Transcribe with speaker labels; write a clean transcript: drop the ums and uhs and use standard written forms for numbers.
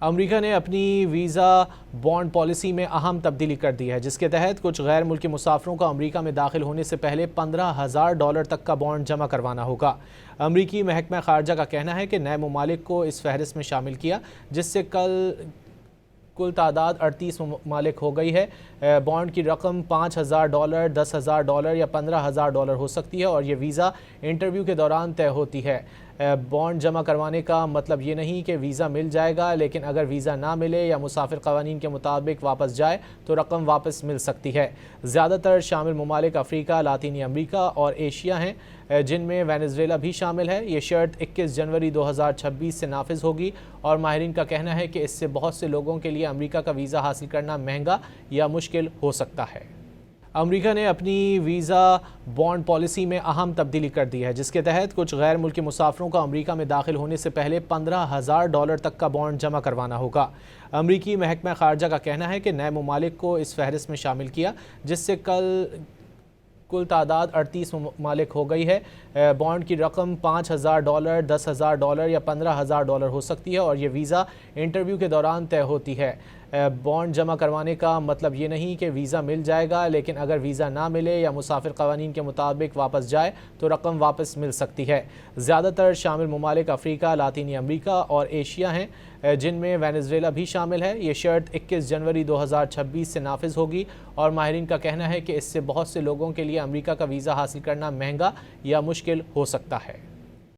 Speaker 1: America ने अपनी visa bond policy में अहम तब्दीली कर दी है, जिसके तहत कुछ गैर मुल्की मुसाफिरों को अमेरिका में दाखिल होने से पहले $15,000 तक का बॉन्ड जमा करवाना होगा। अमेरिकी महकमा खारजा का कहना है कि नए ममालिक को इस फहरिस्त में शामिल किया, जिससे कुल तादाद 38 ममालिक हो गई है। बॉन्ड की रकम $5,000, $10,000 या $15,000 हो सकती है और ये वीज़ा इंटरव्यू के दौरान तय होती है। बॉन्ड जमा करवाने का मतलब ये नहीं कि वीज़ा मिल जाएगा, लेकिन अगर वीज़ा ना मिले या मुसाफिर कवानीन के मुताबिक वापस जाए तो रकम वापस मिल सकती है। ज़्यादातर शामिल ममालिक अफ्रीका, लातीनी अमरीका और एशिया हैं, जिनमें वेनेज़ुएला भी शामिल है। ये शर्त 21 जनवरी 2026 से नाफिज होगी और माहिरीन का कहना है कि इससे बहुत से लोगों के लिए अमेरिका का वीज़ा हासिल करना महंगा या मुश्किल हो सकता है। अमेरिका ने अपनी वीज़ा बॉन्ड पॉलिसी में अहम तब्दीली कर दी है, जिसके तहत कुछ गैर मुल्की मुसाफिरों को अमेरिका में दाखिल होने से पहले $15,000 तक का बॉन्ड जमा करवाना होगा। अमेरिकी महकमा खारजा का कहना है कि नए ममालिक को इस फहरिस्त में शामिल किया, जिससे कुल तादाद 38 ममालिक हो गई है। बॉन्ड की रकम $5,000, $10,000 या $15,000 हो सकती है और ये वीज़ा इंटरव्यू के दौरान तय होती है। बॉन्ड जमा करवाने का मतलब ये नहीं कि वीज़ा मिल जाएगा, लेकिन अगर वीज़ा ना मिले या मुसाफिर कवानीन के मुताबिक वापस जाए तो रकम वापस मिल सकती है। ज़्यादातर शामिल ममालिक अफ्रीका, लातीनी अमरीका और एशिया हैं, जिनमें वेनेज़ुएला भी शामिल है। ये शर्त 21 जनवरी 2026 से नाफिज होगी और माहिरीन का कहना है कि इससे बहुत से लोगों के लिए अमेरिका का वीज़ा हासिल करना महंगा या मुश्किल हो सकता है।